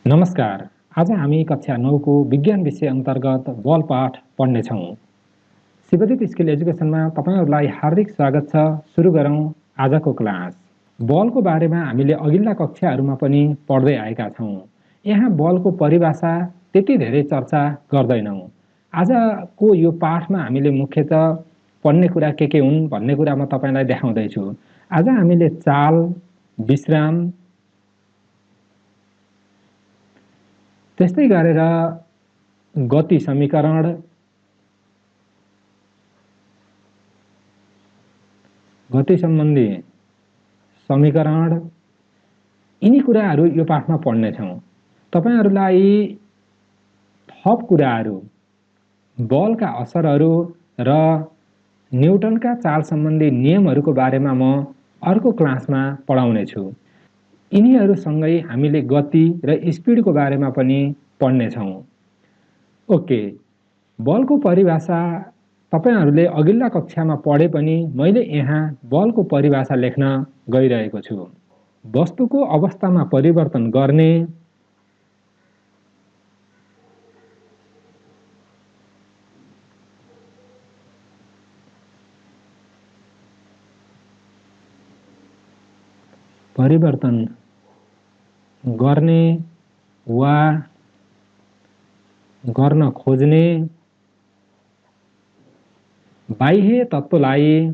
नमस्कार। आज हामी कक्षा 9 को विज्ञान विषय अन्तर्गत बल पाठ पढ्नेछौँ। शिवदीप स्किल एजुकेसनमा तपाईहरुलाई हार्दिक स्वागत छ। सुरु गरौँ आजको क्लास। बलको बारेमा हामीले अघिल्ला कक्षाहरूमा पनि पढ्दै आएका छौँ। यहाँ बलको परिभाषा त्यति धेरै चर्चा गर्दैनौँ। आजको यो पाठमा हामीले मुख्यतः पढ्ने कुरा के हुन् भन्ने कुरा म तपाईलाई देखाउँदै छु। आज हामीले चाल, विश्राम, त्यस्तै गरेर गति समीकरण, गति सम्बन्धी समीकरण यिनी कुराहरू यो पाठमा पढ्नेछौँ। तपाईहरुलाई थप कुराहरू, बलका असरहरू र न्युटनका चाल सम्बन्धी नियमहरूको बारेमा म अर्को क्लासमा पढाउने छु। यिनीहरूसँगै हामीले गति र स्पिडको बारेमा पनि पढ्नेछौँ। ओके, बलको परिभाषा तपाईहरुले अघिल्ला कक्षामा पढे पनि मैले यहाँ बलको परिभाषा लेख्न गइरहेको छु। वस्तुको अवस्थामा परिवर्तन गर्ने, परिवर्तन गर्ने वा गर्न खोज्ने बाह्य तत्त्वलाई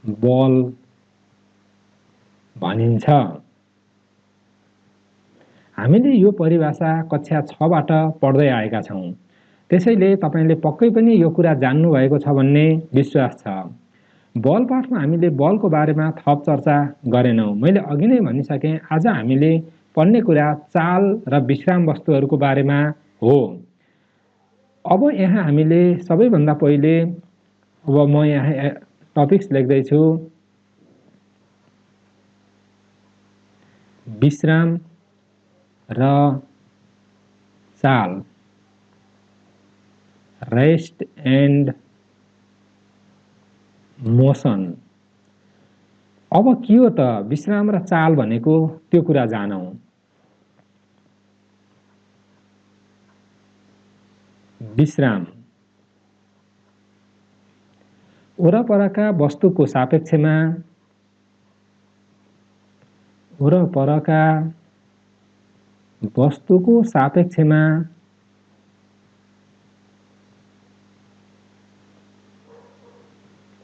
बल भनिन्छ। हामीले यो परिभाषा कक्षा 6 बाट पढ्दै आएका छौँ। त्यसैले तपाईले पक्कै पनि यो कुरा जान्नु भएको छ भन्ने विश्वास छ। बल पाठमा हामीले बलको बारेमा थप चर्चा गरेनौँ। मैले अघि नै भनिसकेँ, आज हामीले पढ्ने कुरा चाल र विश्राम वस्तुहरूको बारेमा हो। अब यहाँ हामीले सबैभन्दा पहिले म यहाँ टपिक्स लेख्दै छु। विश्राम र चाल, रेस्ट एन्ड मोसन। अब के हो त विश्राम र चाल भनेको, त्यो कुरा जानौँ। विश्राम वरपरका वस्तुको सापेक्षमा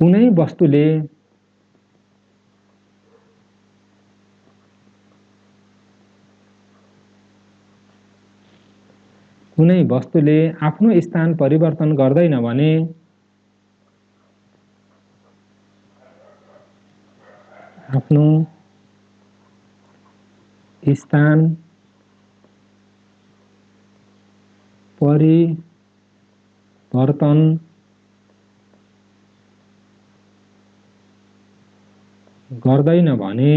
कुनै वस्तुले आफ्नो स्थान परिवर्तन गर्दैन भने आफ्नो स्थान परिवर्तन गर्दैन भने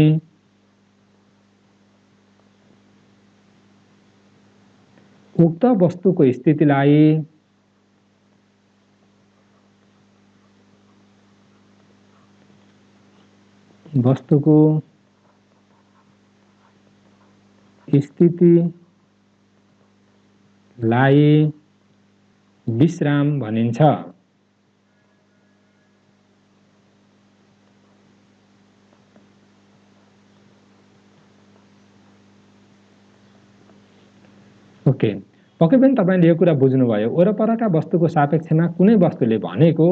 उक्त वस्तुको स्थितिलाई विश्राम भनिन्छ। ओके, पक्कै पनि तपाईले यो कुरा बुझ्नुभयो। वरपरका वस्तुको सापेक्षमा कुनै वस्तुले भनेको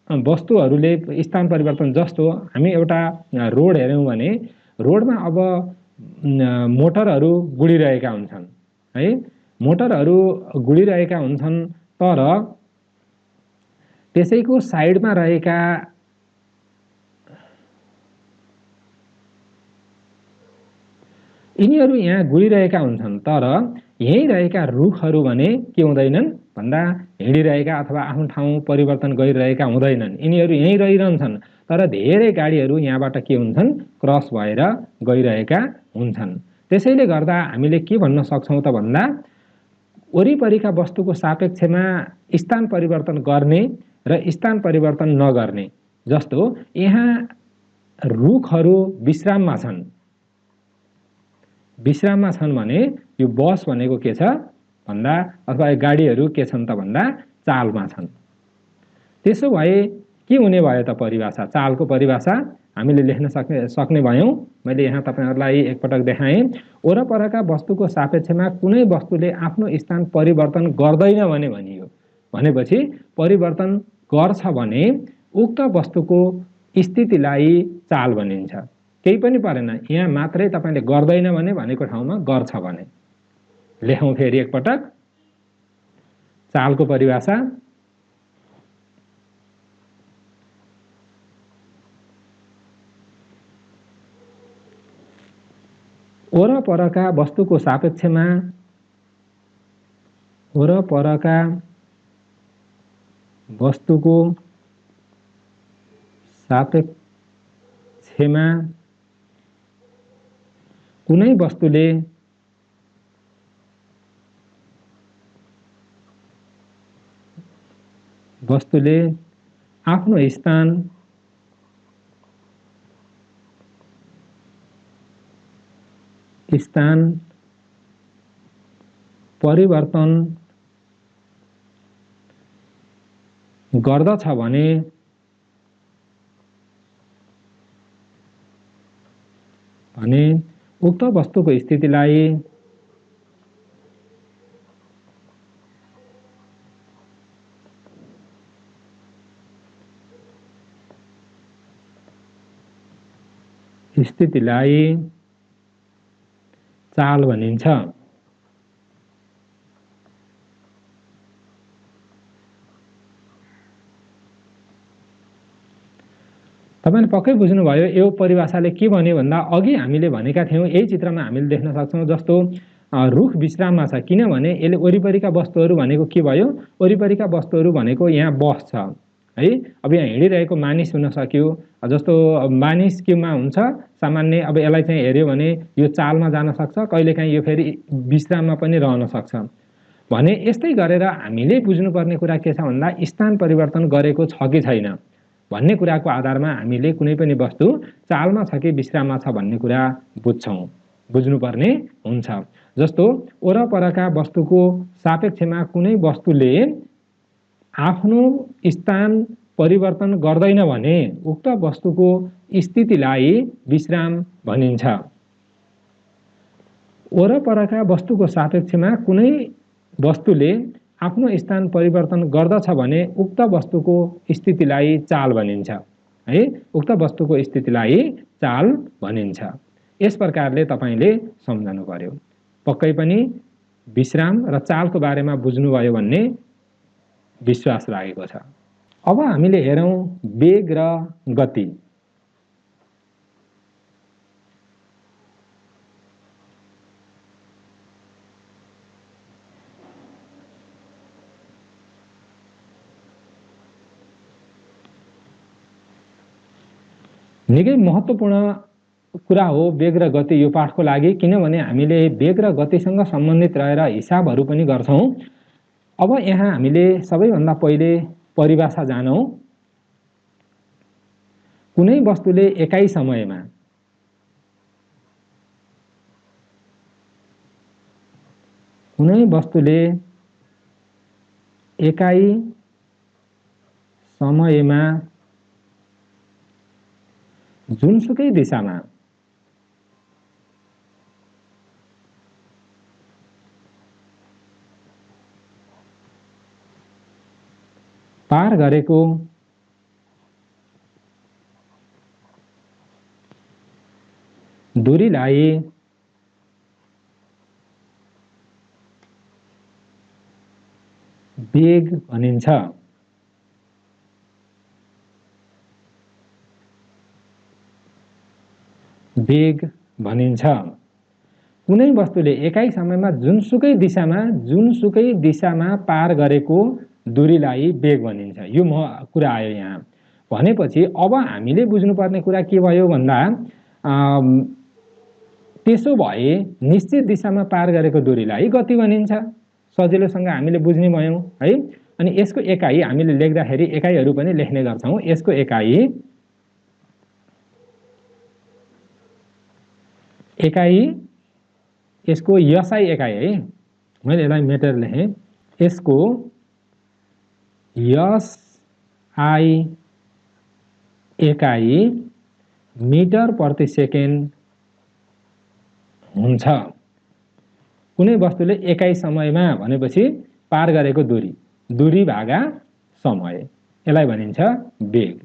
वस्तुहरूले स्थान परिवर्तन, जस्तो हामी एउटा रोड हेर्यौं भने रोडमा अब मोटरहरू गुडिरहेका हुन्छन् है। मोटरहरू गुडिरहेका हुन्छन्, तर त्यसैको साइडमा रहेका यिनीहरू यहाँ गुडिरहेका हुन्छन्, तर यही रहेका रुखहरू भने के हुँदैनन् भन्दा हिँडिरहेका अथवा आफ्नो ठाउँ परिवर्तन गरिरहेका हुँदैनन्। यिनीहरू यहीँ रहिरहन्छन्, तर धेरै गाडीहरू यहाँबाट के हुन्छन्, क्रस भएर गइरहेका हुन्छन्। त्यसैले गर्दा हामीले के भन्न सक्छौँ त भन्दा वरिपरिका वस्तुको सापेक्षमा स्थान परिवर्तन गर्ने र स्थान परिवर्तन नगर्ने जस्तो यहाँ रुखहरू विश्राममा छन्, विश्राममा छन् भने यो बस भनेको के छ भन्दा अथवा गाडीहरू के छन् त भन्दा चालमा छन्। त्यसो भए के हुने भयो त परिभाषा, चालको परिभाषा हामीले लेख्न सक्ने भयौँ। मैले यहाँ तपाईहरुलाई एकपटक देखाएँ। वरपरका वस्तुको सापेक्षमा कुनै वस्तुले आफ्नो स्थान परिवर्तन गर्दैन भने भनियो। भनेपछि परिवर्तन गर्छ भने उक्त वस्तुको स्थितिलाई चाल भनिन्छ। केही पनि परेन, यहाँ मात्रै तपाईले गर्दैन भने भनेको ठाउँमा गर्छ भने। लेखौँ फेरि एकपटक चालको परिभाषा। वरपरका वस्तुको सापेक्षमा वरपरका वस्तुको सापेक्षमा कुनै वस्तुले आफ्नो स्थान परिवर्तन गर्दछ भने उक्त वस्तुको स्थितिलाई चाल भनिन्छ। तपाईले पक्कै बुझ्नुभयो यो परिभाषाले के भन्यो भन्दा अघि हामीले भनेका थियौं यही चित्रमा हामीले देख्न सक्छौं। जस्तो रुख विश्राममा छ किनभने यसले वरिपरिका वस्तुहरू भनेको के भयो, वरिपरिका वस्तुहरू भनेको यहाँ बस छ है। अब यहाँ हिँडिरहेको मानिस हुन सक्यो, जस्तो मानिस केमा हुन्छ सामान्य। अब यसलाई चाहिँ हेर्यो भने यो चालमा जान सक्छ, कहिलेकाहीँ यो फेरि विश्राममा पनि रहन सक्छ भने। यस्तै गरेर हामीले बुझ्नुपर्ने कुरा के छ भन्दा स्थान परिवर्तन गरेको छ कि छैन भन्ने कुराको आधारमा हामीले कुनै पनि वस्तु चालमा छ कि विश्राममा छ भन्ने कुरा बुझ्नुपर्ने हुन्छ। जस्तो वरपरका वस्तुको सापेक्षमा कुनै वस्तुले आफ्नो स्थान परिवर्तन गर्दैन भने उक्त वस्तुको स्थितिलाई विश्राम भनिन्छ। वरपरका वस्तुको सापेक्षमा कुनै वस्तुले आफ्नो स्थान परिवर्तन गर्दछ भने उक्त वस्तुको स्थितिलाई चाल भनिन्छ है। उक्त वस्तुको स्थितिलाई चाल भनिन्छ। यस प्रकारले तपाईले सम्झनु पर्यो। पक्कै पनि विश्राम र चालको बारेमा बुझ्नुभयो भन्ने विश्वास लागेको छ। अब हामीले हेरौं वेग र गति। निकै महत्त्वपूर्ण कुरा हो वेग र गति यो पाठको लागि, किनभने हामीले वेग र गतिसँग सम्बन्धित रहेर हिसाबहरू पनि गर्छौं। अब यहाँ हामीले सबैभन्दा पहिले परिभाषा जानौं। कुनै वस्तुले एकाइ समयमा जुनसुकै दिशामा पार गरेको दूरीलाई वेग भनिन्छ। वेग भनिन्छ। कुनै वस्तुले एकाइ समयमा जुनसुकै दिशामा पार गरेको दूरीलाई वेग भनिन्छ। यो कुरा आयो यहाँ। भनेपछि अब हामीले बुझ्नुपर्ने कुरा के भयो भन्दा त्यसो भए निश्चित दिशामा पार गरेको दूरीलाई गति भनिन्छ। सजिलोसँग हामीले बुझ्ने भयौं है। अनि यसको एकाइ हामीले लेख्दाखेरि एकाइहरू पनि लेख्ने गर्छौं। यसको एकाइ यसको एसआई एकाइ है, मैले यसलाई मिटर लेखेँ। यसको एसआई एकाइ मिटर प्रति सेकेन्ड हुन्छ। कुनै वस्तुले एकाइ समयमा भनेपछि पार गरेको दूरी भागा समय, यसलाई भनिन्छ वेग।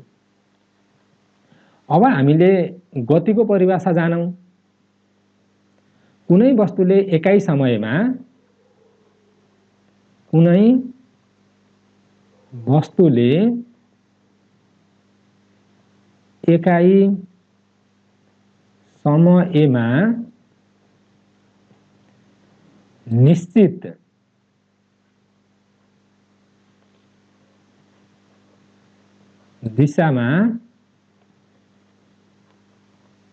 अब हामीले गतिको परिभाषा जानौं। कुनै वस्तुले एकाइ समयमा निश्चित दिशामा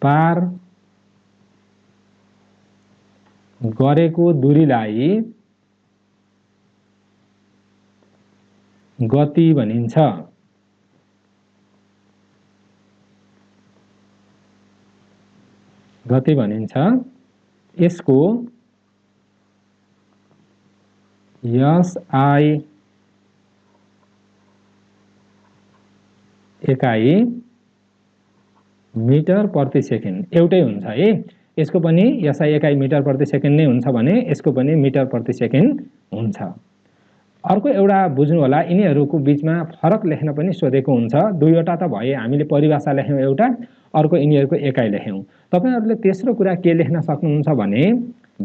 पार गरेको दूरीलाई गति भनिन्छ। यसको एसआई एकाइ मिटर प्रति सेकेन्ड एउटै हुन्छ है। यसको पनि एसआई एकाइ मिटर प्रति सेकेन्ड नै हुन्छ भने यसको पनि मिटर प्रति सेकेन्ड हुन्छ। अर्को एउटा बुझ्नु होला, यिनीहरूको बीचमा फरक लेख्न पनि सोधेको हुन्छ। दुईवटा त भए, हामीले परिभाषा लेख्यौं एउटा, अर्को यिनीहरूको एकाइ लेख्यौं। तपाईहरुले तेस्रो कुरा के लेख्न सक्नुहुन्छ भने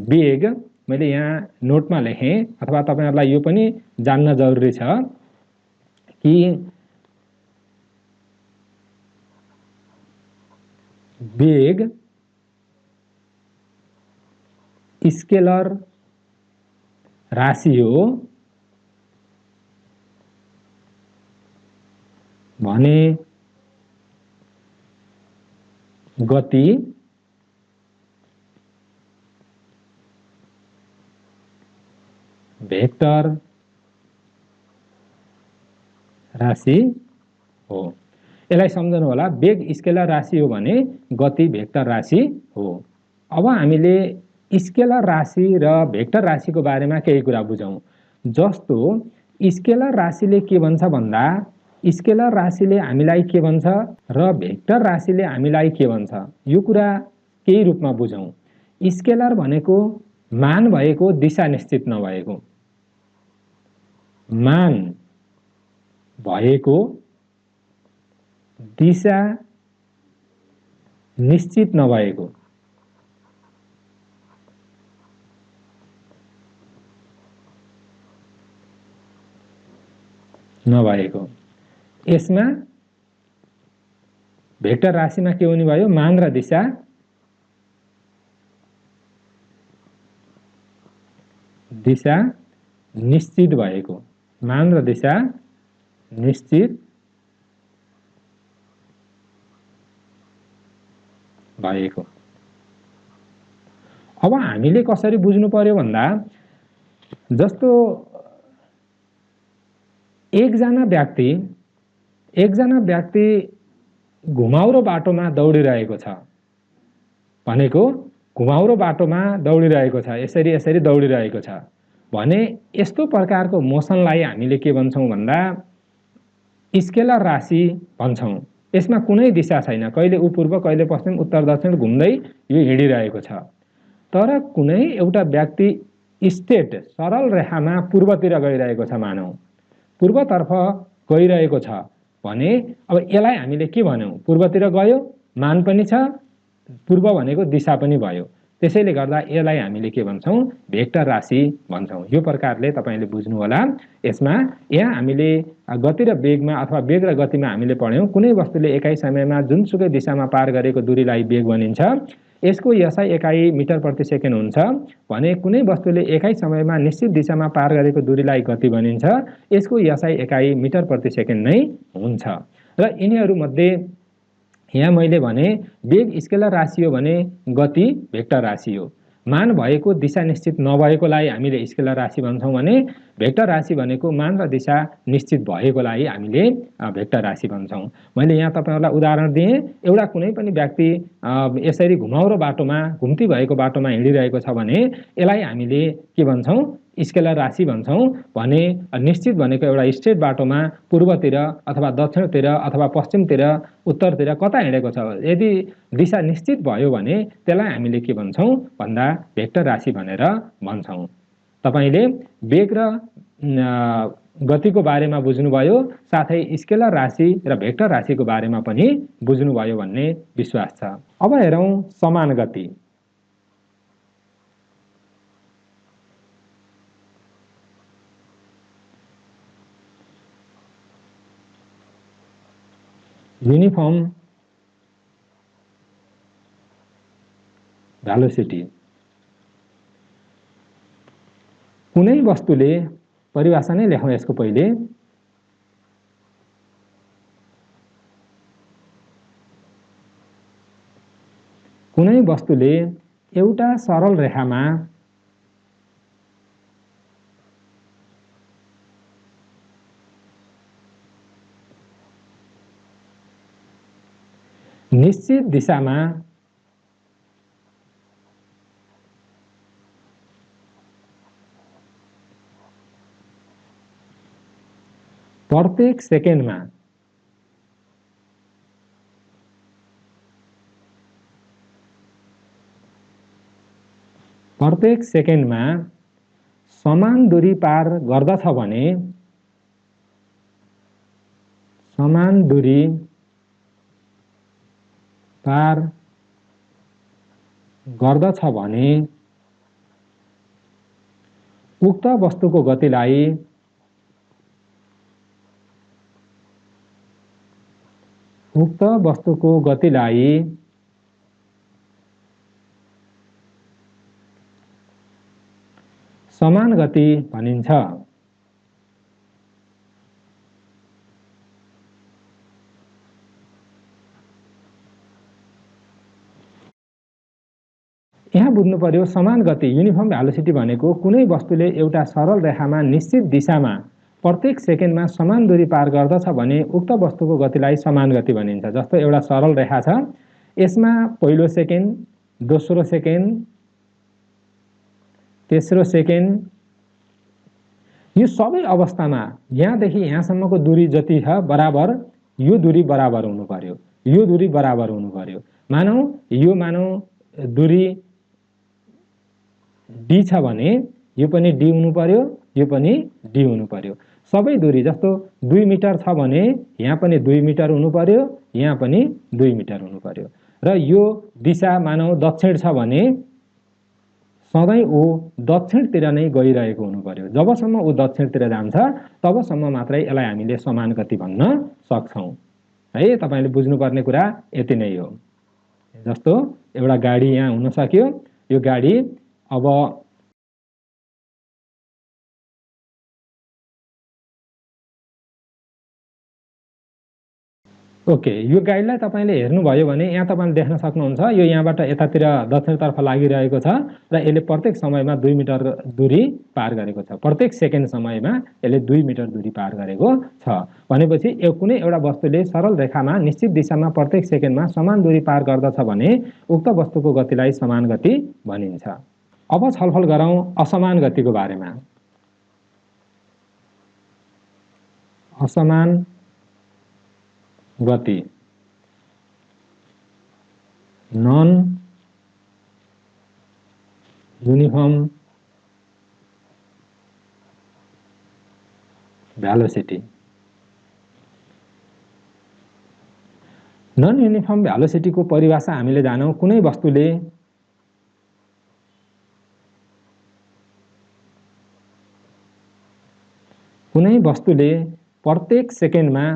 वेग, मैले यहाँ नोटमा लेखेँ, अथवा तपाईहरुलाई यो पनि जान्न जरुरी छ कि वेग स्केलर राशि हो भने गति भेक्टर राशि हो। यसलाई सम्झनु होला, वेग स्केलर राशि हो भने गति भेक्टर राशि हो। अब हामीले स्केलर राशि र भेक्टर राशिको बारेमा केही कुरा बुझौं। जस्तो स्केलर राशिले के भन्छ भन्दा स्केलर राशिले हामीलाई के भन्छ र भेक्टर राशिले हामीलाई के भन्छ, यो कुरा केही रूपमा बुझौं। स्केलर भनेको मान भएको दिशा निश्चित नभएको, मान भएको दिशा निश्चित नभएको, यसमा भेक्टर राशिमा के हुने भयो, मान र दिशा निश्चित भएको, मान र दिशा निश्चित भएको। अब हामीले कसरी बुझ्नु पर्यो भन्दा, जस्तो एकजना व्यक्ति घुमाउरो बाटोमा दौडिरहेको छ भनेको, घुमाउरो बाटोमा दौडिरहेको छ, यसरी दौडिरहेको छ भने यस्तो प्रकारको मोसनलाई हामीले के भन्छौं भन्दा स्केलर राशि भन्छौं। यसमा कुनै दिशा छैन, कहिले पूर्व कहिले पश्चिम उत्तर दक्षिण घुम्दै यो हिँडिरहेको छ। तर कुनै एउटा व्यक्ति स्ट्रेट सरल रेखामा पूर्वतिर गइरहेको छ, मानौं पूर्वतर्फ गइरहेको छ भने अब यसलाई हामीले के भन्यौं, पूर्वतिर गयो, मान पनि छ, पूर्व भनेको दिशा पनि भयो। त्यसैले गर्दा यसलाई हामीले के भन्छौं, भेक्टर राशि भन्छौं। यो प्रकारले तपाईले बुझ्नु होला। यसमा यहाँ हामीले गति र वेगमा अथवा वेग र गतिमा हामीले पढ्यौं, कुनै वस्तुले एकाइ समयमा जुनसुकै दिशामा पार गरेको दूरीलाई वेग भनिन्छ। यसको एसआई एकाइ मिटर प्रति सेकेन्ड हुन्छ भने कुनै वस्तुले एकाइ समयमा निश्चित दिशामा पार गरेको दूरीलाई गति भनिन्छ। यसको एसआई एकाइ मिटर प्रति सेकेन्ड नै हुन्छ। र यिनीहरू मध्ये यहाँ मैले भने वेग स्केलर राशि हो भने गति भेक्टर राशि हो। मान भएको दिशा निश्चित नभएकोलाई हामीले स्केलर राशि भन्छौं भने भेक्टर राशि भनेको मान र दिशा निश्चित भएकोलाई हामीले भेक्टर राशि भन्छौँ। मैले यहाँ तपाईँहरूलाई उदाहरण दिएँ, एउटा कुनै पनि व्यक्ति यसरी घुमाउरो बाटोमा, घुम्ती भएको बाटोमा हिँडिरहेको छ भने यसलाई हामीले के भन्छौँ, स्केलर राशि भन्छौँ। भने निश्चित भनेको एउटा स्ट्रेट बाटोमा पूर्वतिर अथवा दक्षिणतिर अथवा पश्चिमतिर उत्तरतिर कता हिँडेको छ, यदि दिशा निश्चित भयो भने त्यसलाई हामीले के भन्छौँ भन्दा भेक्टर राशि भनेर भन्छौँ। तपाईले वेग र गतिको बारेमा बुझ्नुभयो, साथै स्केलर राशि र भेक्टर राशिको बारेमा पनि बुझ्नुभयो भन्ने विश्वास छ। अब हेरौँ समान गति। Uniform velocity. कुनै वस्तुले, परिभाषा नै लेखौँ यसको पहिले, कुनै वस्तुले एउटा सरल रेखामा निश्चित दिशामा प्रत्येक सेकेन्डमा समान दूरी पार गर्दछ भने समान दूरी पार गर्दछ भने उक्त वस्तुको गतिलाई समान गति भनिन्छ। यहाँ बुझ्नु पर्यो, समान गति युनिफर्म भेलोसिटी भनेको कुनै वस्तुले एउटा सरल रेखामा निश्चित दिशामा प्रत्येक सेकेन्डमा समान दूरी पार गर्दछ भने उक्त वस्तुको गतिलाई समान गति भनिन्छ। जस्तो एउटा सरल रेखा छ, यसमा पहिलो सेकेन्ड, दोस्रो सेकेन्ड, तेस्रो सेकेन्ड, यो सबै अवस्थामा यहाँदेखि यहाँसम्मको दूरी जति छ बराबर, यो दूरी बराबर हुनु पर्यो, यो दूरी बराबर हुनु पर्यो। मानौ दूरी डी छ भने यो पनि डी हुनु पर्यो, यो पनि डी हुनु पर्यो। सबै दूरी, जस्तो 2 मिटर छ भने यहाँ पनि 2 मिटर हुनु पर्यो, यहाँ पनि 2 मिटर हुनु पर्यो। र यो दिशा मानौ दक्षिण छ भने सधैँ ऊ दक्षिणतिर नै गइरहेको हुनु पर्यो। जबसम्म ऊ दक्षिणतिर जान्छ तबसम्म मात्रै यसलाई हामीले समान गति भन्न सक्छौँ। है, तपाईले बुझ्नुपर्ने कुरा यति नै हो। जस्तो एउटा गाडी यहाँ हुन सक्यो, यो गाडी अब ओके, यो गाडीलाई तपाईले हेर्नुभयो भने यहाँ तपाईले देख्न सक्नुहुन्छ, यो यहाँबाट यतातिर दक्षिणतर्फ लागिरहेको छ र यसले प्रत्येक समयमा 2 मिटर दूरी पार गरेको छ। प्रत्येक सेकेन्ड समयमा यसले 2 मिटर दूरी पार गरेको छ। भनेपछि कुनै एउटा वस्तुले सरल रेखामा निश्चित दिशामा प्रत्येक सेकेन्डमा समान दूरी पार गर्दछ भने उक्त वस्तुको गतिलाई समान गति भनिन्छ। अब छलफल गरौँ असमान गतिको बारेमा। असमान गति, non uniform velocity. Non uniform भेलोसिटीको परिभाषा हामीले जानौँ, कुनै वस्तुले प्रत्येक सेकेन्डमा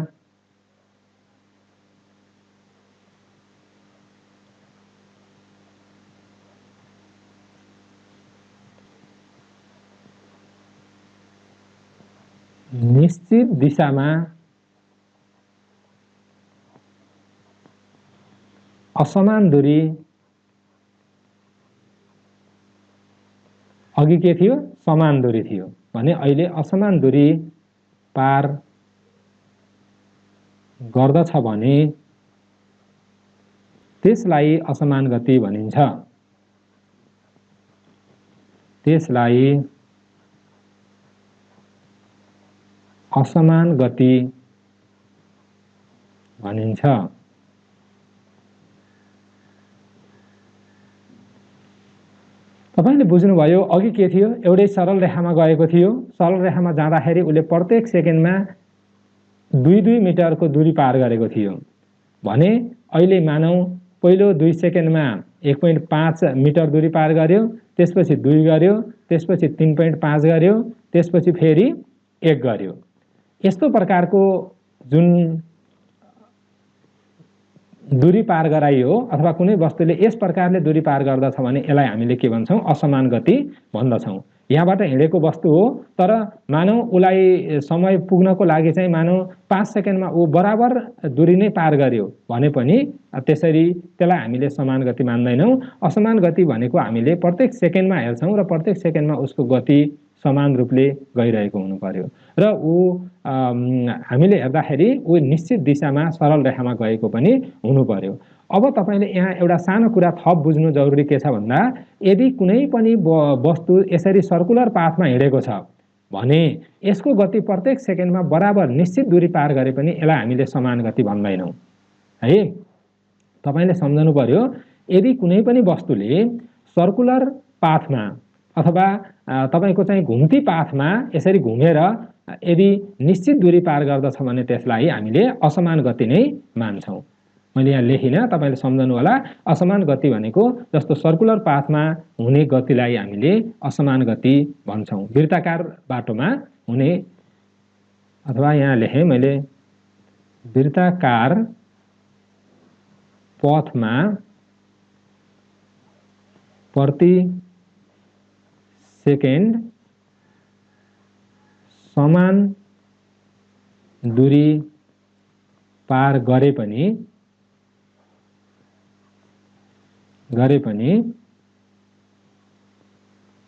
निश्चित दिशामा असमान दूरी, अघि के थियो, समान दूरी थियो, भने अहिले असमान दूरी पार गर्दछ भने त्यसलाई असमान गति भनिन्छ। त्यसलाई असमान गति भनिन्छ। तपाईले बुझ्नुभयो अघि के थियो, एउटै सरल रेखामा गएको थियो। सरल रेखामा जाँदाखेरि उसले प्रत्येक सेकेन्डमा 2-2 मिटरको दूरी पार गरेको थियो भने अहिले मानौ पहिलो 2 सेकेन्डमा 1.5 मिटर दूरी पार गर्यो, त्यसपछि 2 गर्यो, त्यसपछि 3.5 गर्यो, त्यसपछि फेरि 1 गर्यो। यस्तो प्रकारको जुन दूरी पार गराइयो अथवा कुनै वस्तुले यस प्रकारले दूरी पार गर्दछ भने यसलाई हामीले के भन्छौँ? असमान गति भन्दछौँ। यहाँबाट हिँडेको वस्तु हो, तर मानौ उसलाई समय पुग्नको लागि चाहिँ मानौ 5 सेकेन्डमा ऊ बराबर दूरी नै पार गर्यो भने पनि त्यसरी त्यसलाई हामीले समान गति मान्दैनौँ। असमान गति भनेको हामीले प्रत्येक सेकेन्डमा हेर्छौँ र प्रत्येक सेकेन्डमा उसको गति समान रूपले गइरहेको हुनु पर्यो र ऊ हामीले हेर्दाखेरि ऊ निश्चित दिशामा सरल रेखामा गएको पनि हुनु पर्यो। अब तपाईले यहाँ एउटा सानो कुरा थप बुझ्नु जरुरी के छ भन्दा यदि कुनै पनि वस्तु यसरी सर्कुलर पाथमा हिँडेको छ भने यसको गति प्रत्येक सेकेन्डमा बराबर निश्चित दूरी पार गरे पनि यसलाई हामीले समान गति भन्दैनौँ है। तपाईले सम्झनु पर्यो, यदि कुनै पनि वस्तुले सर्कुलर पाथमा अथवा तपाईको चाहिँ घुम्ती पाथमा यसरी घुमेर यदि निश्चित दूरी पार गर्दछ भने त्यसलाई हामीले असमान गति नै मान्छौँ। मैले यहाँ लेखिनँ, तपाईले सम्झनु होला। असमान गति भनेको जस्तो सर्कुलर पाथमा हुने गतिलाई हामीले असमान गति भन्छौँ। वृत्ताकार बाटोमा हुने, अथवा यहाँ लेखेँ मैले, वृत्ताकार पथमा प्रति सेकेन्ड समान दूरी पार गरे पनि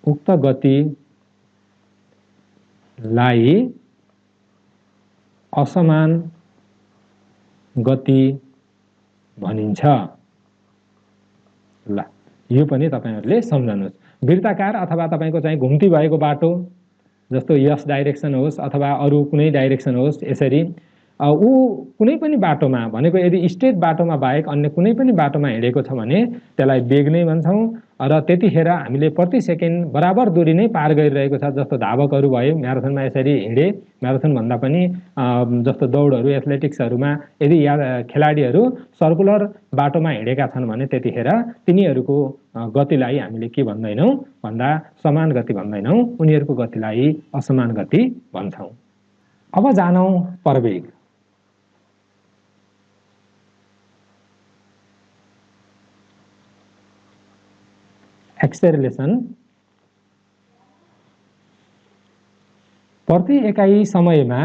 उक्त गतिलाई असमान गति भनिन्छ। ल यो पनि तपाईहरुले सम्झनुहोस्। वृत्ताकार अथवा तपाईको चाहिँ घुम्ती भएको बाटो जस्तो यस डाइरेक्सन होस् अथवा अरु कुनै डाइरेक्सन होस्, यसरी ऊ कुनै पनि बाटोमा भनेको यदि स्ट्रेट बाटोमा बाहेक अन्य कुनै पनि बाटोमा हिँडेको छ भने त्यसलाई वेग नै भन्छौँ र त्यतिखेर हामीले प्रति सेकेन्ड बराबर दूरी नै पार गरिरहेको छ। जस्तो धावकहरू भयो, म्याराथनमा यसरी हिँडे, म्याराथन भन्दा पनि जस्तो दौडहरू एथलेटिक्सहरूमा यदि खेलाडीहरू सर्कुलर बाटोमा हिँडेका छन् भने त्यतिखेर तिनीहरूको गतिलाई हामीले के भन्दैनौँ भन्दा समान गति भन्दैनौँ, उनीहरूको गतिलाई असमान गति भन्छौँ। अब जानौँ प्रवेग। एक्सेलरेसन प्रति एकाइ समयमा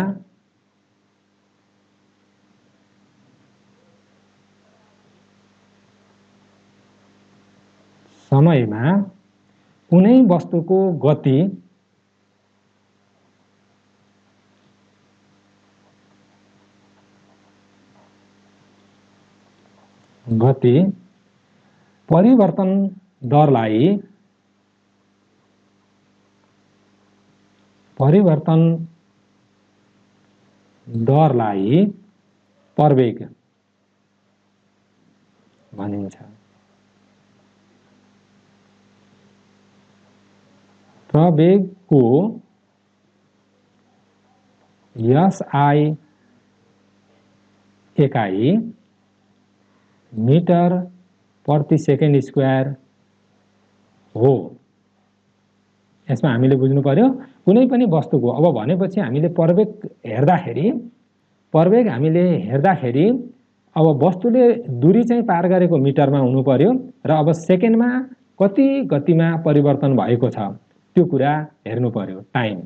कुनै वस्तुको गति परिवर्तन दरलाई प्रवेग भनिन्छ। प्रवेगको SI एकाइ मिटर प्रति सेकेन्ड स्क्वायर हो। यसमा हामीले बुझ्नु पर्यो कुनै पनि वस्तुको, अब भनेपछि हामीले प्रवेग हामीले हेर्दाखेरि अब वस्तुले दूरी चाहिँ पार गरेको मिटरमा हुनु पर्यो र अब सेकेन्डमा कति गतिमा परिवर्तन भएको छ त्यो कुरा हेर्नु पर्यो, टाइम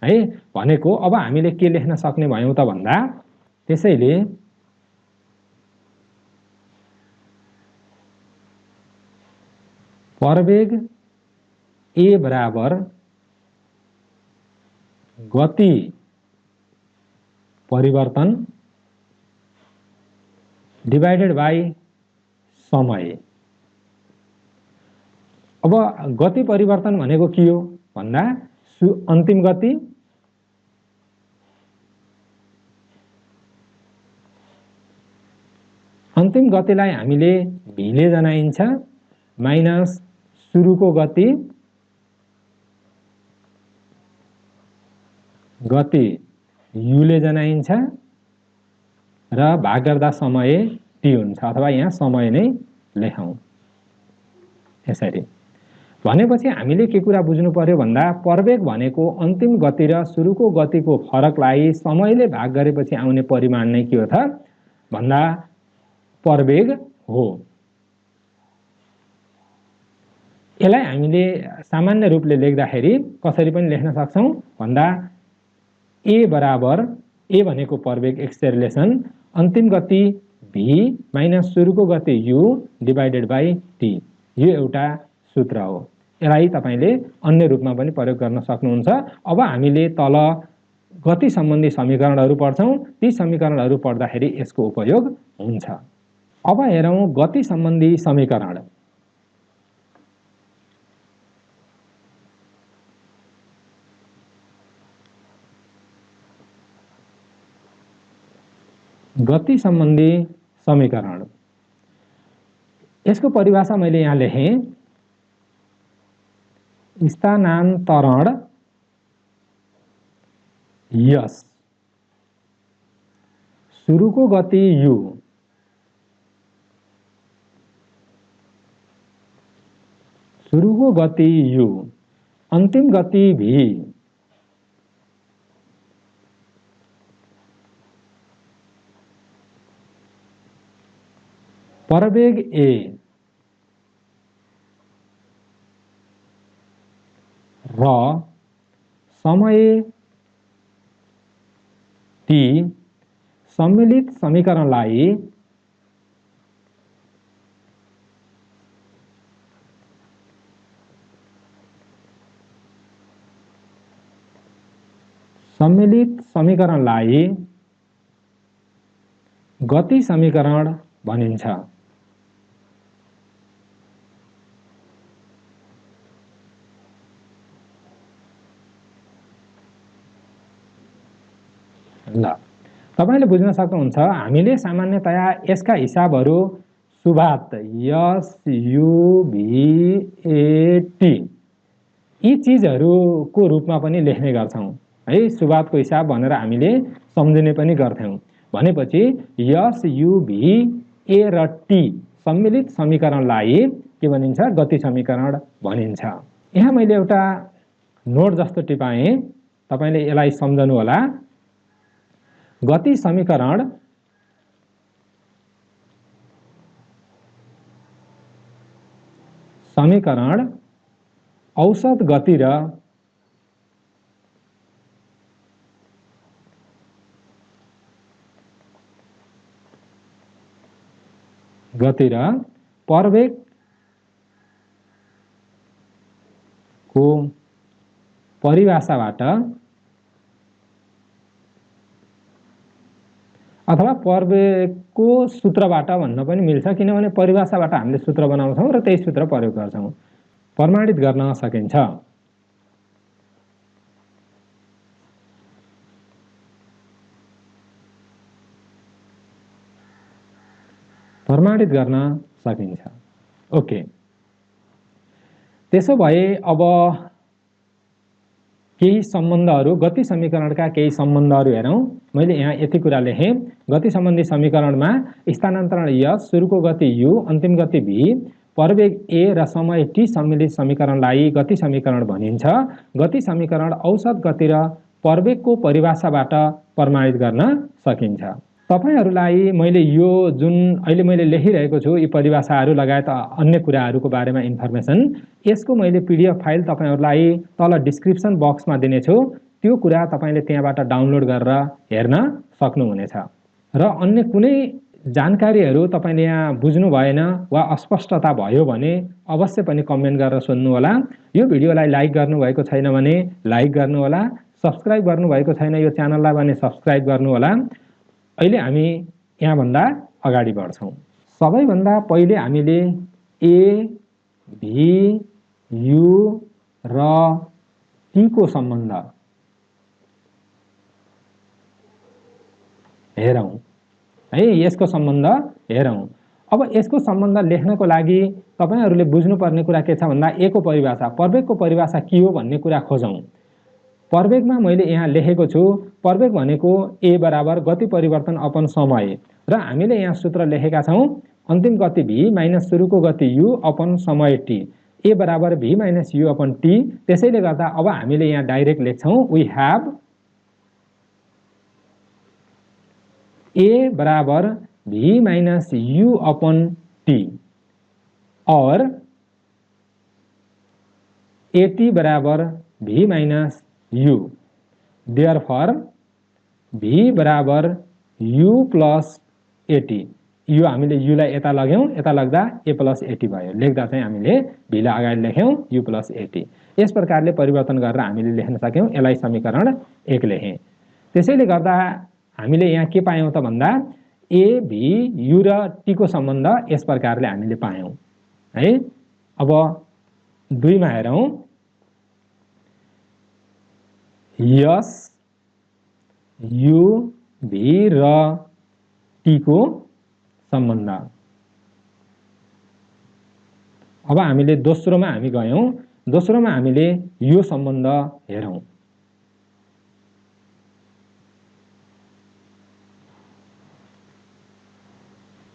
है। भनेको अब हामीले के लेख्न सक्ने भयौं त भन्दा त्यसैले प्रवेग A बराबर गति परिवर्तन डिवाइडेड बाई समय। अब गति परिवर्तन भनेको के हो भन्दा अन्तिम गति अन्तिम गतिलाई हामीले v ले जनाइन्छ माइनस सुरुको गति u ले जनाइन्छ र भाग गर्दा समय t हुन्छ, अथवा यहाँ समय नै लेखौं यसरी। भनेपछि हामीले के कुरा बुझ्नु पर्यो भन्दा प्रवेग भनेको अन्तिम गति र सुरुको गतिको फरकलाई समयले भाग गरेपछि आउने परिमाण नै के हो त भन्दा प्रवेग हो। यसलाई हामीले सामान्य रूपले लेख्दाखेरि कसरी पनि लेख्न सक्छौं भन्दा a बराबर a भनेको प्रवेग एक्सेलरेसन अन्तिम गति v माइनस सुरुको गति u डिवाइडेड बाई t, यो एउटा सूत्र हो। यसलाई तपाईले अन्य रूपमा पनि प्रयोग गर्न सक्नुहुन्छ। अब हामीले तल गति सम्बन्धी समीकरणहरू पढ्छौं, ती समीकरणहरू पढ्दाखेरि यसको उपयोग हुन्छ। अब हेरौं गति सम्बन्धी समीकरण। गति सम्बन्धी समीकरण, यसको परिभाषा मैले यहाँ लेखेँ, स्थानान्तरण यस सुरुको गति u अन्तिम गति v प्रवेग a र समय t सम्मिलित समीकरणलाई गति समीकरण भनिन्छ। ल तपाईले बुझ्न सक्नुहुन्छ हामीले सामान्यतया यसका हिसाबहरू सुभात yes you V A T यी चीजहरूको रूपमा पनि लेख्ने गर्छौं है। सुभातको हिसाब भनेर हामीले सम्झिने पनि गर्थ्यौं। भनेपछि यस यु भी ए र टी सम्मिलित समीकरणलाई के भनिन्छ गति समीकरण भनिन्छ। यहाँ मैले एउटा नोट जस्तो टिपाएँ, तपाईले यसलाई सम्झनु होला। गति समीकरण औसत गति र प्रवेग को परिभाषाबाट अथवा प्रवेगको सूत्रबाट भन्न पनि मिल्छ, किनभने परिभाषाबाट हामीले सूत्र बनाउँछौं र त्यही सूत्र प्रयोग गर्छौं, प्रमाणित गर्न सकिन्छ। प्रमाणित गर्न सकिन्छ। ओके, त्यसो भए अब केही सम्बन्धहरू गति समीकरणका केही सम्बन्धहरू हेरौं। मैले यहाँ यति कुरा लेखेँ, गति सम्बन्धी समीकरणमा स्थानान्तरण यस सुरुको गति u अन्तिम गति v प्रवेग a र समय t सम्मिलित समीकरणलाई गति समीकरण भनिन्छ। गति समीकरण औसत गति र प्रवेगको परिभाषाबाट प्रमाणित गर्न सकिन्छ। तपाईहरुलाई मैले यो जुन अहिले मैले लेखिरहेको छु, यी परिभाषाहरू लगायत अन्य कुराहरूको बारेमा इन्फर्मेसन, यसको मैले पीडीएफ फाइल तपाईहरुलाई तल डिस्क्रिप्सन बक्समा दिनेछु। त्यो कुरा तपाईले त्यहाँबाट डाउनलोड गरेर हेर्न सक्नुहुनेछ। र अन्य कुनै जानकारीहरू तपाईले यहाँ बुझ्नु भएन वा अस्पष्टता भयो भने अवश्य पनि कमेन्ट गरेर सोध्नु होला। यो भिडियोलाई लाइक गर्नु भएको छैन भने लाइक गर्नु होला, सब्स्क्राइब गर्नुभएको छैन यो च्यानललाई भने सब्स्क्राइब गर्नुहोला। अहिले हामी यहाँभन्दा अगाडि बढ्छौँ। सबैभन्दा पहिले हामीले ए, भी, यु र टी को सम्बन्ध हेरौँ है। यसको सम्बन्ध हेरौँ। अब यसको सम्बन्ध लेख्नको लागि तपाईहरुले बुझ्नुपर्ने कुरा के छ भन्दा ए को परिभाषा, प्रवेगको परिभाषा के हो भन्ने कुरा खोजौँ। प्रवेगमा मैले यहाँ लेखेको छु, प्रवेग भनेको ए बराबर गति परिवर्तन अपन समय र हामीले यहाँ सूत्र लेखेका छौँ अन्तिम गति v माइनस सुरुको गति u अपन समय t, ए बराबर v minus u upon t। त्यसैले गर्दा अब हामीले यहाँ डाइरेक्ट लेख्छौँ वी हैव ए बराबर v minus u upon t और at बराबर v minus u। Therefore v बराबर u प्लस at। यो हामीले u लाई यता लग्यौं, यता लाग्दा a प्लस at भयो। लेख्दा चाहिँ हामीले v लाई अगाडि लेख्यौं u प्लस at। यस प्रकारले परिवर्तन गरेर हामीले लेख्न सक्यौं। यसलाई समीकरण 1 लेखेँ। त्यसैले गर्दा हामीले यहाँ के पायौं त भन्दा a, v, u र t को सम्बन्ध यस प्रकारले हामीले पायौं है। अब 2 मा हेरौं। यस u, v र t को सम्बन्ध। अब हामीले दोस्रोमा हामी गयौं। दोस्रोमा हामीले यो सम्बन्ध हेरौं।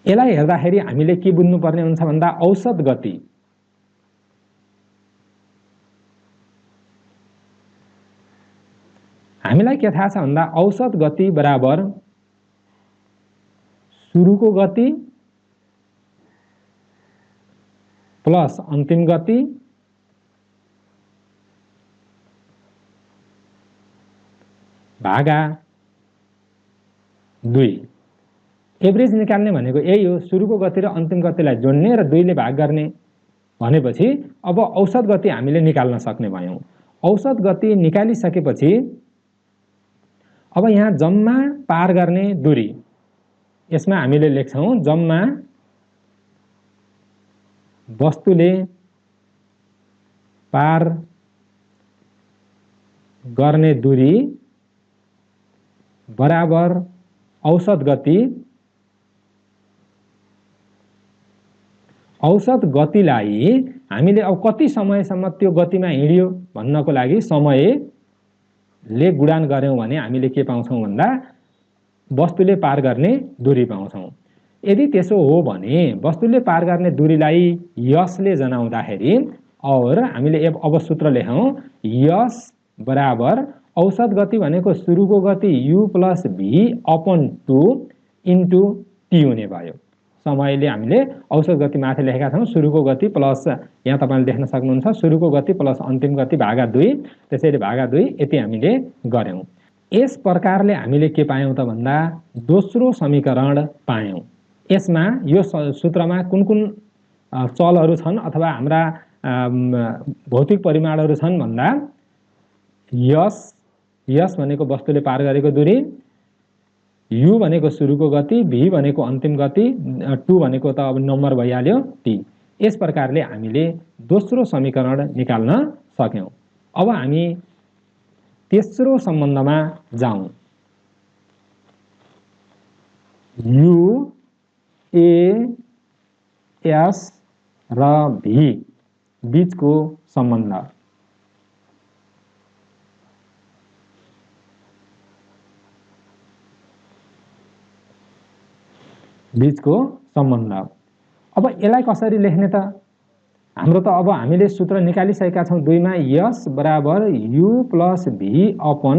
यसलाई हेर्दाखेरि हामीले के बुझ्नुपर्ने हुन्छ भन्दा औसत गति हामीलाई के थाहा छ भन्दा औसत गति बराबर सुरुको गति प्लस अन्तिम गति भागा 2। एभरेज निकाल्ने भनेको यही हो, सुरुको गति र अन्तिम गतिलाई जोड्ने र 2 ले भाग गर्ने भनेपछि अब औसत गति हामीले निकाल्न सक्ने भयौं। औसत गति निकालिसकेपछि अब यहाँ जम्मा पार गर्ने दूरी, यसमा हामीले लेख्छौं जम्मा वस्तुले पार गर्ने दूरी बराबर औसत गति। औसत गतिलाई हामीले अब कति समयसम्म त्यो गतिमा हिँड्यो भन्नको लागि समयले गुणान गर्यौं भने हामीले के पाउँछौं भन्दा वस्तुले पार गर्ने दूरी पाउँछौं। यदि त्यसो हो भने वस्तुले पार गर्ने दूरीलाई यसले जनाउँदाखेरि और हामीले अब सूत्र लेखौं यस बराबर औसत गति भनेको सुरुको गति u plus v upon 2 into t हुने भयो। समयले हामीले औसत गति माथि लेखेका छौं, सुरुको गति प्लस यहाँ तपाईले देख्न सक्नुहुन्छ सुरुको गति प्लस अन्तिम गति भागा 2। त्यसैले भागा 2 यति हामीले गर्यौं। यस प्रकारले हामीले के पायौं त भन्दा दोस्रो समीकरण पायौं। यसमा यो सूत्रमा कुन कुन चलहरू छन् अथवा हाम्रा भौतिक परिमाणहरू छन् भन्दा यस भनेको वस्तुले पार गरेको दूरी, u भनेको सुरुको गति, v भनेको अन्तिम गति, 2 भनेको त अब नम्बर भइहाल्यो t। यस प्रकारले हामीले दोस्रो समीकरण निकाल्न सक्यौं। अब हामी तेस्रो सम्बन्धमा जाउँ। u, a, s र v बीचको सम्बन्ध। बीचको सम्बन्ध। अब यसलाई कसरी लेख्ने त? हाम्रो त अब हामीले सूत्र निकालिसकेका छौं 2 मा s बराबर u plus v upon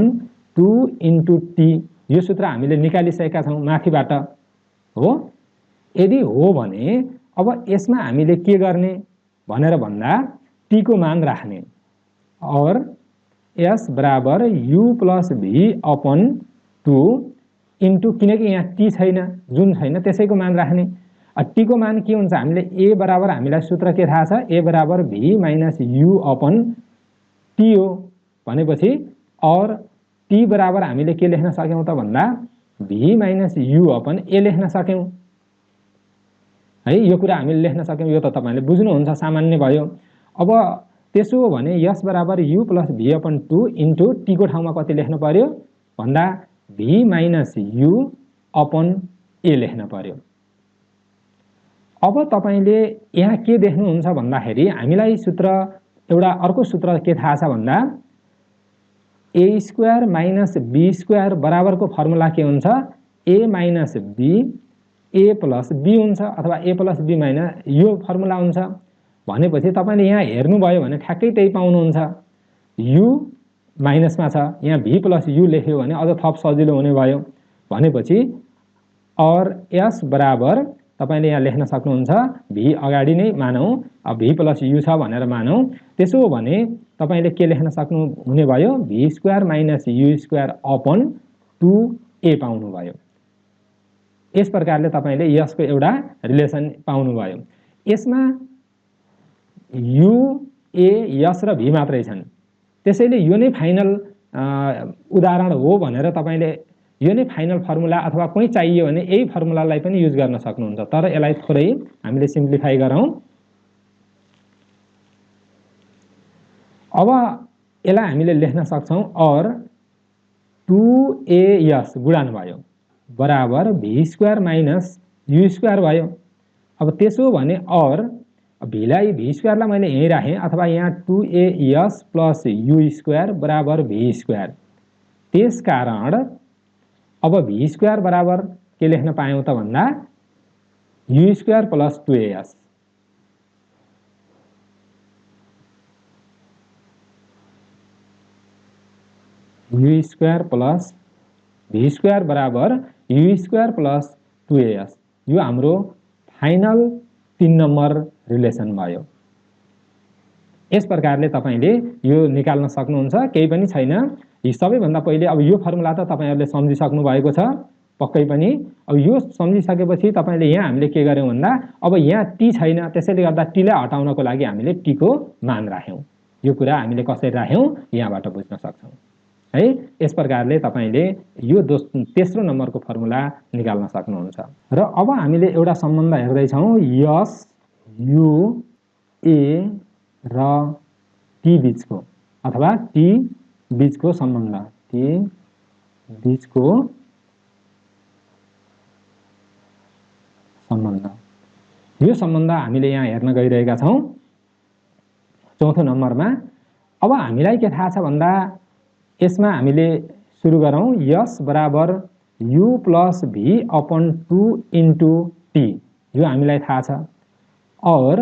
2 into t। यो सूत्र हामीले निकालिसकेका छौं माथिबाट हो। यदि हो भने अब यसमा हामीले के गर्ने भनेर भन्दा t को मान राख्ने और s बराबर u plus v upon 2 into, किनकि यहाँ t छैन, जुन छैन त्यसैको मान राख्ने। t को मान के हुन्छ हामीले a बराबर हामीलाई सूत्र के थाहा छ a बराबर v minus u upon t हो भनेपछि और टी बराबर हामीले के लेख्न सक्यौं त भन्दा v minus u upon a लेख्न सक्यौं है। यो कुरा हामीले लेख्न सक्यौं, यो त तपाईले बुझ्नुहुन्छ, सामान्य भयो। अब त्यसो हो भने यस बराबर u plus v upon 2 into t को ठाउँमा कति लेख्नु पर्यो भन्दा v minus u upon a लेख्न पर्यो। अब तपाईले यहाँ के देख्नुहुन्छ भन्दाखेरि हामीलाई सूत्र एउटा अर्को सूत्र के थाहा छ भन्दा a square minus b square बराबरको फर्मुला के हुन्छ, a minus b a plus b हुन्छ अथवा a प्लस b माइनस, यो फर्मुला हुन्छ। भनेपछि तपाईले यहाँ हेर्नुभयो भने ठ्याक्कै त्यही पाउनुहुन्छ। u माइनसमा छ, यहाँ v प्लस u लेख्यो भने अझ थप सजिलो हुने भयो। भनेपछि और s बराबर तपाईले यहाँ लेख्न सक्नुहुन्छ, v अगाडि नै मानौं, अब v प्लस u छ भनेर मानौं। त्यसो हो भने तपाईले के लेख्न सक्नु हुने भयो, v square minus u square upon 2a पाउनु भयो। यस प्रकारले तपाईले यसको एउटा रिलेसन पाउनु भयो। यसमा u a s र v मात्रै छन्, त्यसैले यो नै फाइनल उदाहरण हो भनेर तपाईले यो नै फाइनल फर्मुला अथवा कुनै चाहियो भने यही फर्मुलालाई पनि युज गर्न सक्नुहुन्छ। तर यसलाई थोरै हामीले सिम्प्लिफाई गरौँ। अब यसलाई हामीले लेख्न सक्छौं और 2as गुणन भयो बराबर v square minus u square भयो। अब त्यसो भने और v लाई v स्क्वायर लाई मैले यही राखेँ अथवा यहाँ 2as प्लस u स्क्वायर बराबर v स्क्वायर। त्यसकारण अब v स्क्वायर बराबर के लेख्न पायौं त भन्दा u square plus 2as। u square plus v square बराबर u स्क्वायर प्लस 2as। यो हाम्रो फाइनल 3 नम्बर रिलेसन भयो। यस प्रकारले तपाईले यो निकाल्न सक्नुहुन्छ, केही पनि छैन। यी सबैभन्दा पहिले अब यो फर्मुला त तपाईहरुले सम्झिसक्नु भएको छ पक्कै पनि। अब यो सम्झिसकेपछि तपाईले यहाँ हामीले के गर्यौं भन्दा अब यहाँ t छैन, त्यसैले गर्दा t लाई हटाउनको लागि हामीले t को मान राख्यौं। यो कुरा हामीले कसरी राख्यौं यहाँबाट बुझ्न सक्छौं है। यस प्रकारले तपाईले यो तेस्रो नम्बरको फर्मुला निकाल्न सक्नुहुन्छ। र अब हामीले एउटा सम्बन्ध हेर्दै छौं, s u a र t बीचको अथवा t बीचको सम्बन्ध, t बीचको सम्बन्ध। यो सम्बन्ध हामीले यहाँ हेर्न गइरहेका छौं चौथो नम्बरमा। अब हामीलाई के थाहा छ भन्दा यसमा हामीले सुरु गरौं, s बराबर u plus v upon 2 into t, यो हामीलाई थाहा छ। और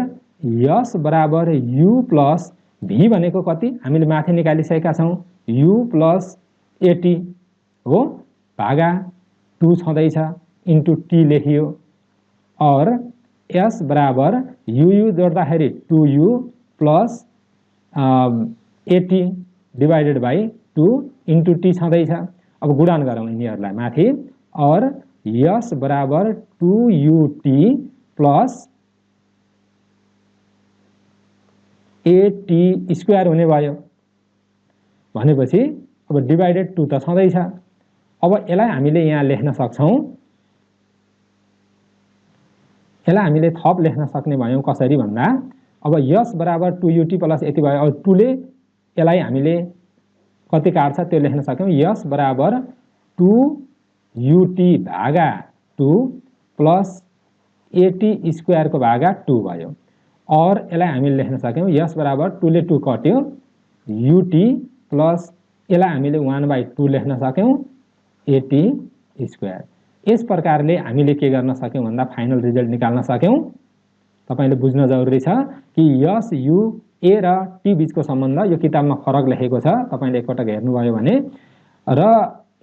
s बराबर u प्लस v भनेको कति हामीले माथि निकालिसकेका छौं, u प्लस at हो भागा 2 छँदैछ इन्टु t लेखियो। और s बराबर u जोड्दाखेरि 2u plus at divided by 2 into t छँदैछ। अब गुणन गरौँ यिनीहरूलाई माथि। और s बराबर 2ut प्लस at स्क्वायर हुने भयो। भनेपछि अब डिवाइडेड 2 त छँदैछ। अब यसलाई हामीले यहाँ लेख्न सक्छौं, यसलाई हामीले थप लेख्न सक्ने भयौं कसरी भन्दा अब s बराबर 2ut प्लस यति भयो। अब 2 ले यसलाई हामीले कति काट्छ त्यो लेख्न सक्यौं, s बराबर 2ut भागा 2 प्लस at स्क्वायर को भागा 2 भयो। और यसलाई हामीले लेख्न सक्यौं s बराबर 2 ले 2 कट्यो ut प्लस यसलाई हामीले 1/2 लेख्न सक्यौं at स्क्वायर। यस प्रकारले हामीले के गर्न सक्यौं भन्दा फाइनल रिजल्ट निकाल्न सक्यौं। तपाईले बुझ्न जरुरी छ कि s u a र t बीचको सम्बन्ध यो किताबमा फरक लेखेको छ, तपाईले एकपटक हेर्नुभयो भने। र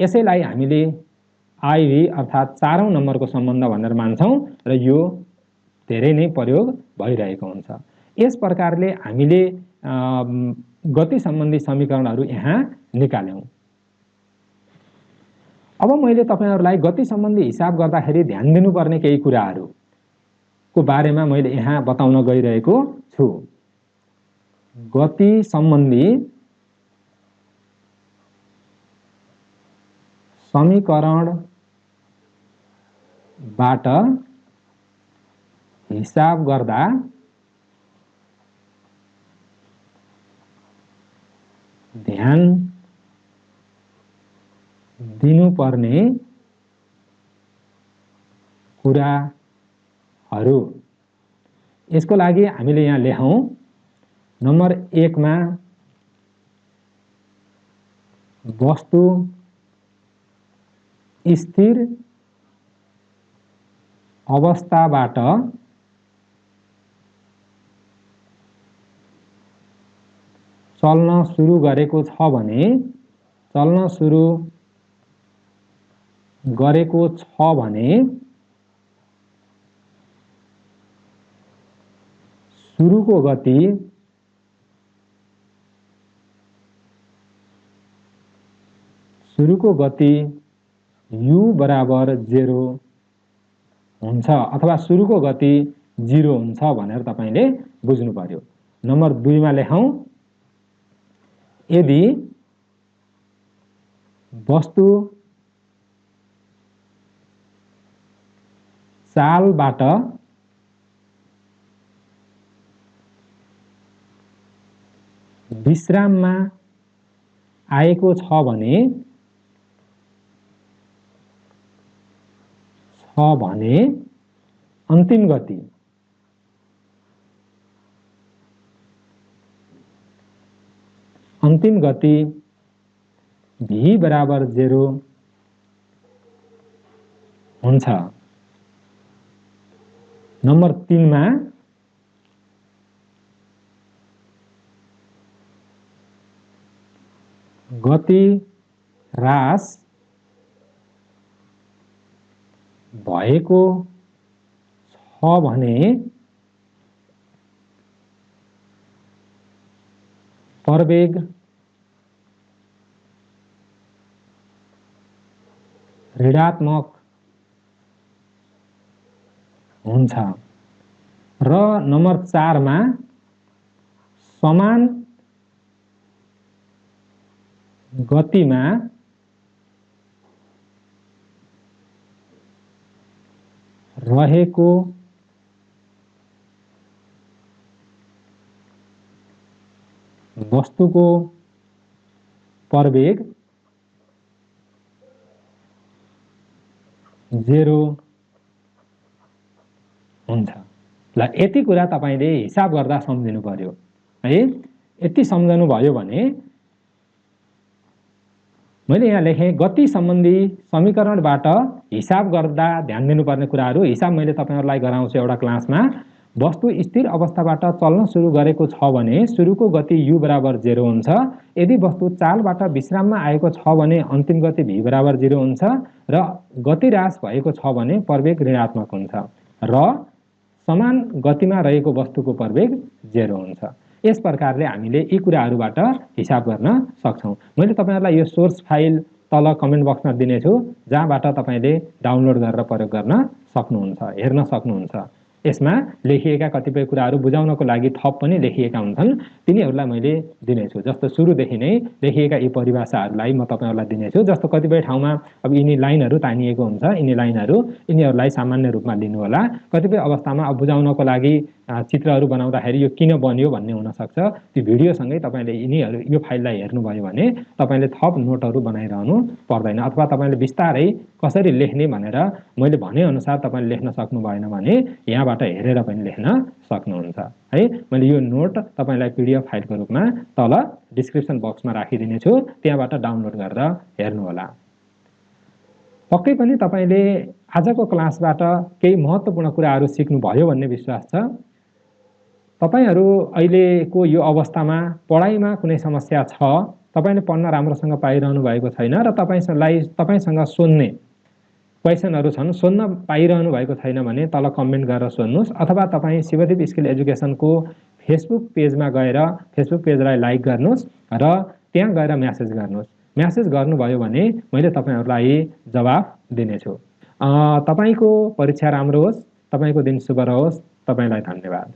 यसैलाई हामीले IV अर्थात 4औं नम्बरको सम्बन्ध भनेर मान्छौं र यो धेरै नै प्रयोग भइरहेको हुन्छ। यस प्रकारले हामीले गति सम्बन्धी समीकरणहरू यहाँ निकाल्यौं। अब मैले तपाईहरुलाई गति सम्बन्धी हिसाब गर्दाखेरि ध्यान दिनुपर्ने केही कुराहरुको बारेमा मैले यहाँ बताउन गइरहेको छु। गति सम्बन्धी समीकरणबाट हिसाब गर्दा ध्यान दिनुपर्ने कुराहरू। यसको लागि हामीले यहाँ लेखौं नम्बर 1 मा वस्तु स्थिर अवस्थाबाट चल्न सुरु गरेको छ भने सुरुको गति u बराबर 0 हुन्छ अथवा सुरुको गति 0 हुन्छ भनेर तपाईले बुझ्नु पर्यो। नम्बर 2 मा लेखौं यदि वस्तु चालबाट विश्राममा आएको छ भने अन्तिम गति v बराबर 0 हुन्छ। नम्बर 3 मा गति ह्रास भएको छ भने प्रवेग ऋणात्मक हुन्छ। र नम्बर 4 मा समान गतिमा रहेको वस्तुको प्रवेग 0 हुन्छ। ल यति कुरा तपाईले हिसाब गर्दा सम्झिनु पर्यो है। यति सम्झनु भयो भने मैले यहाँ लेखेँ गति सम्बन्धी समीकरणबाट हिसाब गर्दा ध्यान दिनुपर्ने कुराहरू। हिसाब मैले तपाईहरुलाई गराउँछु एउटा क्लासमा। वस्तु स्थिर अवस्थाबाट चल्न सुरु गरेको छ भने सुरुको गति u बराबर 0 हुन्छ। यदि वस्तु चालबाट विश्राममा आएको छ भने अन्तिम गति v बराबर 0 हुन्छ र गति ह्रास भएको छ भने प्रवेग ऋणात्मक हुन्छ र समान गतिमा रहेको वस्तुको प्रवेग 0 हुन्छ। यस प्रकारले हामीले यी कुराहरूबाट हिसाब गर्न सक्छौं। मैले तपाईहरुलाई यो सोर्स फाइल तल कमेन्ट बक्समा दिनेछु जहाँबाट तपाईले डाउनलोड गरेर प्रयोग गर्न सक्नुहुन्छ, हेर्न सक्नुहुन्छ। यसमा लेखिएका कतिपय कुराहरू बुझाउनको लागि थप पनि लेखिएका हुन्छन्, तिनीहरूलाई मैले दिनेछु। जस्तो सुरुदेखि नै लेखिएका यी परिभाषाहरूलाई म तपाईहरुलाई दिनेछु। जस्तो कतिपय ठाउँमा अब यिनी लाइनहरू तानिएको हुन्छ, यिनीहरूलाई सामान्य रूपमा लिनु होला। कतिपय अवस्थामा अब बुझाउनको लागि चित्रहरू बनाउँदाखेरि यो किन बन्यो भन्ने हुन सक्छ। त्यो भिडियोसँगै तपाईले यो फाइललाई हेर्नुभयो भने तपाईले थप नोटहरू बनाइरहनु पर्दैन, अथवा तपाईले बिस्तारै कसरी लेख्ने भनेर मैले भने अनुसार तपाईले लेख्न सक्नु भएन भने यहाँबाट हेरेर पनि लेख्न सक्नुहुन्छ है। मैले यो नोट तपाईलाई पीडीएफ फाइलको रूपमा तल डिस्क्रिप्सन बक्समा राखिदिने छु, त्यहाँबाट डाउनलोड गरेर हेर्नु होला। पक्कै पनि तपाईले आजको क्लासबाट केही महत्त्वपूर्ण कुराहरू सिक्नु भयो भन्ने विश्वास छ। तपाईहरु अहिलेको यो अवस्थामा पढाइमा कुनै समस्या छ, तपाईले पढ्न राम्रोसँग पाइरहनु भएको छैन र तपाईसँग सोध्ने क्वेशनहरू छन्, सोध्न पाइरहनु भएको छैन भने तल कमेन्ट गरेर सोध्नुस्, अथवा तपाईं शिवदीप स्किल एजुकेसनको फेसबुक पेजमा गएर फेसबुक पेजलाई लाइक गर्नुस् र त्यहाँ गएर म्यासेज गर्नुस्। म्यासेज गर्नुभयो भने मैले तपाईहरुलाई जवाफ दिनेछु। तपाईको परीक्षा राम्रो होस्, तपाईको दिन शुभ रहोस्। तपाईलाई धन्यवाद।